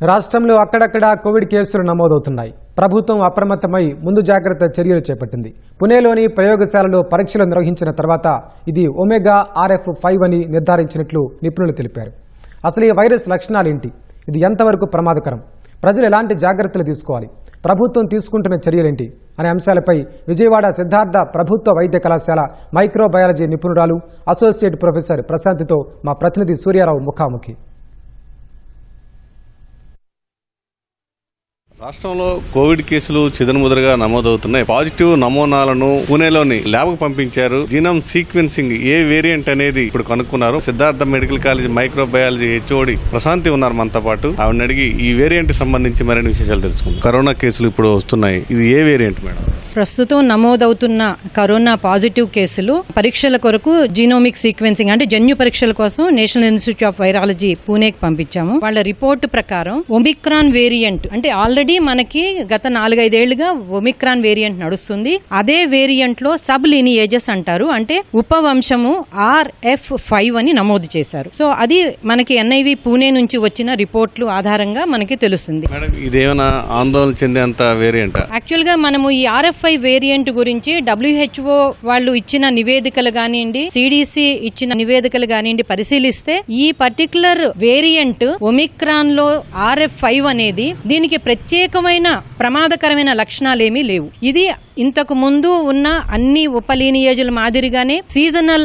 రాష్ట్రంలో అక్కడక్కడ కోవిడ్ కేసులు నమోదవుతున్నాయి. ప్రభుత్వం అప్రమత్తమై ముందు జాగ్రత్త చర్యలు చేపట్టింది. పుణేలోని ప్రయోగశాలలో పరీక్షలు నిర్వహించిన తర్వాత ఇది ఒమేగా RF5 అని నిర్ధారించినట్లు నిపుణులు తెలిపారు. అసలు ఈ వైరస్ లక్షణాలేంటి, ఇది ఎంతవరకు ప్రమాదకరం, ప్రజలు ఎలాంటి జాగ్రత్తలు తీసుకోవాలి, ప్రభుత్వం తీసుకుంటున్న చర్యలేంటి అనే అంశాలపై విజయవాడ సిద్ధార్థ ప్రభుత్వ వైద్య కళాశాల మైక్రోబయాలజీ నిపుణురాలు అసోసియేట్ ప్రొఫెసర్ ప్రశాంత్తో మా ప్రతినిధి సూర్యారావు ముఖాముఖి. రాష్ట్రంలో కోవిడ్ కేసులు చెదురుముదురుగా నమోదవుతున్నాయి. పాజిటివ్ నమూనాలను పూణేలోని ల్యాబ్కు పంపించారు. జీనోమ్ సీక్వెన్సింగ్ ఏ వేరియంట్ అనేది ఇప్పుడు కనుక్కున్నారు. Siddhartha medical college microbiology HOD Prashanti ఉన్నారు మనతో పాటు. ఆవిడని అడిగి ఈ వేరియంట్ సంబంధించి మరిన్ని విశేషాలు తెలుసుకుందాం. కరోనా కేసులు ఇప్పుడు వస్తున్నాయి, ఇది ఏ వేరియంట్ మేడం? ప్రస్తుతం నమోదవుతున్న కరోనా పాజిటివ్ కేసులు పరీక్షల కొరకు జీనోమిక్ సీక్వెన్సింగ్ అంటే జన్యు పరీక్షల కోసం నేషనల్ ఇన్స్టిట్యూట్ ఆఫ్ వైరాలజీ పూణేకి పంపించాము. వాళ్ళ రిపోర్టు ప్రకారం ఒమిక్రాన్ వేరియంట్ అంటే ఆల్రెడీ మనకి గత 4-5 ఏళ్లుగా ఒమిక్రాన్ వేరియంట్ నడుస్తుంది. అదే వేరియంట్ లో సబ్ లీనియేజెస్ అంటారు, అంటే ఉపవంశము RF5 అని నమోదు చేశారు. సో అది మనకి NIV పూణే నుంచి వచ్చిన రిపోర్ట్లు ఆధారంగా మనకి తెలుస్తుంది. ఇదేమైనా ఆందోళన చెందేంత వేరియంట్? యాక్చువల్ గా మనము ఈ RF5 వేరియంట్ గురించి WHO వాళ్ళు ఇచ్చిన నివేదికలు కానివ్వండి, CDC ఇచ్చిన నివేదికలు కానివ్వండి పరిశీలిస్తే ఈ పర్టికులర్ వేరియంట్ ఒమిక్రాన్ లో RF5 అనేది దీనికి ప్రత్యేకమైన ప్రమాదకరమైన లక్షణాలు ఏమీ లేవు. ఇది ఇంతకు ముందు ఉన్న అన్ని ఉపలీనియేజుల మాదిరిగానే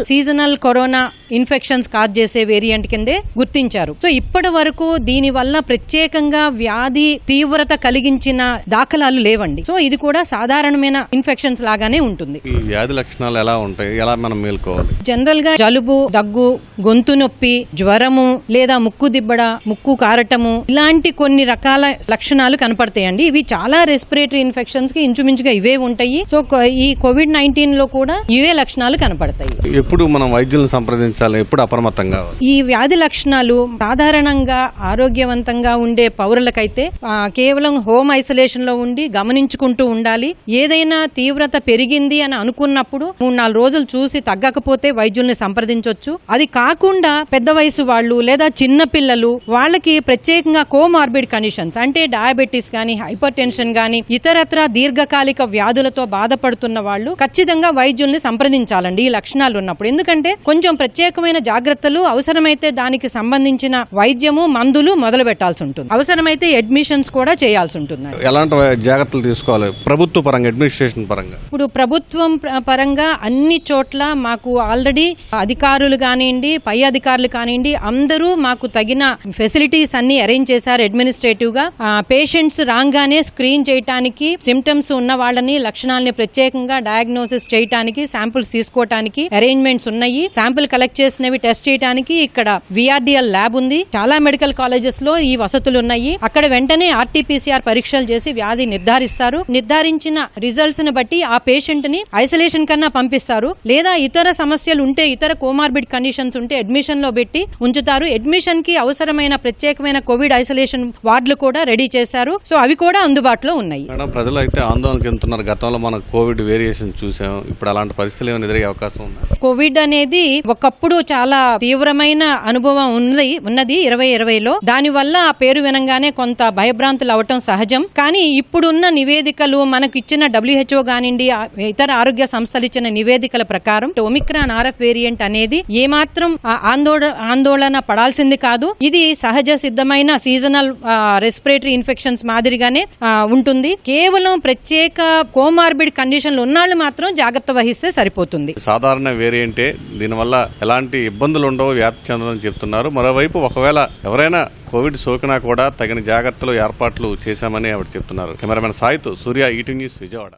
సీజనల్ కరోనా ఇన్ఫెక్షన్స్ కాజ్ చేసే వేరియంట్ కిందే గుర్తించారు. సో ఇప్పటి వరకు దీని వల్ల ప్రత్యేకంగా వ్యాధి తీవ్రత కలిగించిన దాఖలాలు లేవండి. సో ఇది కూడా సాధారణమైన ఇన్ఫెక్షన్స్ లాగానే ఉంటుంది. ఈ వ్యాధి లక్షణాలు ఎలా ఉంటాయి, ఎలా మనం మేల్కోవాలి? జనరల్ గా జలుబు, దగ్గు, గొంతు నొప్పి, జ్వరము లేదా ముక్కు దిబ్బడ, ముక్కు కారటము ఇలాంటి కొన్ని రకాల లక్షణాలు కనపడతాయండి. ఇవి చాలా రెస్పిరేటరీ ఇన్ఫెక్షన్స్ కి ఇంచుమించుగా ఇవే ఉంటాయి. సో ఈ COVID-19 లో కూడా ఇవే లక్షణాలు కనపడతాయి. ఎప్పుడు మనం వైద్యులను సంప్రదించాలి, ఎప్పుడు అప్రమత్తంగా? ఈ వ్యాధి లక్షణాలు సాధారణంగా ఆరోగ్యవంతంగా ఉండే పౌరులకైతే కేవలం హోమ్ ఐసోలేషన్ లో ఉండి గమనించుకుంటూ ఉండాలి. ఏదైనా తీవ్రత పెరిగింది అని అనుకున్నప్పుడు 3-4 రోజులు చూసి తగ్గకపోతే వైద్యుల్ని సంప్రదించవచ్చు. అది కాకుండా పెద్ద వయసు వాళ్ళు లేదా చిన్న పిల్లలు వాళ్ళకి ప్రత్యేకంగా కోమార్బిడ్ కండిషన్స్ అంటే డయాబెటీస్ గానీ, హైపర్ టెన్షన్ గానీ, ఇతరత్ర దీర్ఘకాలిక వ్యాధులతో బాధపడుతున్న వాళ్ళు ఖచ్చితంగా వైద్యుల్ని సంప్రదించాలండి ఈ లక్షణాలు ఉన్నప్పుడు. ఎందుకంటే కొంచెం ప్రత్యేకమైన జాగ్రత్తలు అవసరమైతే దానికి సంబంధించిన వైద్యము, మందులు మొదలు పెట్టాల్సి ఉంటుంది. అవసరమైతే అడ్మిషన్స్ కూడా చేయాల్సి ఉంటుంది. ఎలాంటి జాగ్రత్తలు తీసుకోవాలి ప్రభుత్వ పరంగా, అడ్మినిస్ట్రేషన్ పరంగా? ఇప్పుడు ప్రభుత్వం పరంగా అన్ని చోట్ల మాకు ఆల్రెడీ అధికారులు కానివ్వండి, పై అధికారులు కానివ్వండి అందరూ మాకు తగిన ఫెసిలిటీస్ అన్ని అరేంజ్ చేశారు. అడ్మినిస్ట్రేటివ్ గా పేషెంట్స్ రాగానే స్క్రీన్ చేయడానికి, సిమ్టమ్స్ ఉన్న వాళ్ళని లక్షణాలని ప్రత్యేకంగా డయాగ్నోసిస్ చేయడానికి, శాంపుల్స్ తీసుకోవడానికి అరేంజ్మెంట్స్ ఉన్నాయి. శాంపుల్ కలెక్ట్ చేసినవి టెస్ట్ చేయడానికి ఇక్కడ VRDL ల్యాబ్ ఉంది. చాలా మెడికల్ కాలేజెస్ లో ఈ వసతులు ఉన్నాయి. అక్కడ వెంటనే RT-PCR పరీక్షలు చేసి వ్యాధి నిర్ధారిస్తారు. నిర్ధారించిన రిజల్ట్స్ ని బట్టి ఆ పేషెంట్ ని ఐసోలేషన్ కన్నా పంపిస్తారు. లేదా ఇతర సమస్యలు ఉంటే, ఇతర కోమార్బిడ్ కండిషన్స్ ఉంటే అడ్మిషన్ లో పెట్టి ఉంచుతారు. అడ్మిషన్ కి అవసరమైన ప్రత్యేకమైన కోవిడ్ ఐసోలేషన్ వార్డులు కూడా రెడీ చేశారు. సో అవి కూడా అందుబాటులో ఉన్నాయి. ప్రజలు అయితే ఆందోళన చెందుతున్నారు. గతంలో మనం కోవిడ్ వేరియేషన్ చూసాం, ఇప్పుడు అలాంటి పరిస్థితులు ఏమైనా ఎదురయ్యే అవకాశం ఉందా? కోవిడ్ అనేది ఒకప్పుడు చాలా తీవ్రమైన అనుభవం ఉన్నది 2020లో. దానివల్ల ఆ పేరు వినంగానే కొంత భయభ్రాంతులు అవటం సహజం. కానీ ఇప్పుడున్న నివేదికలు మనకు ఇచ్చిన WHO కానివ్వండి, ఇతర ఆరోగ్య సంస్థలు ఇచ్చిన నివేదికల ప్రకారం ఒమిక్రాన్ RF వేరియంట్ అనేది ఏమాత్రం ఆందోళన పడాల్సింది కాదు. ఇది సహజ సిద్ధమైన సీజనల్ రెస్పిరేటరీ ఇన్ఫెక్షన్స్ మాదిరిగానే ఉంటుంది. కేవలం ప్రత్యేక కోమార్బిడ్ కండిషన్లు ఉన్నాళ్ళు మాత్రం జాగ్రత్త వహిస్తే సరిపోతుంది. సాధారణ వేరియంటే, దీనివల్ల ఎలాంటి ఇబ్బందులు ఉండవు, వ్యాప్తి చెందదని చెప్తున్నారు. మరోవైపు ఒకవేళ ఎవరైనా కోవిడ్ సోకినా కూడా తగిన జాగ్రత్తలు, ఏర్పాట్లు చేశామని ఆవిడ చెప్తున్నారు. కెమెరామెన్ సాయితో సూర్య, ET న్యూస్, విజయవాడ.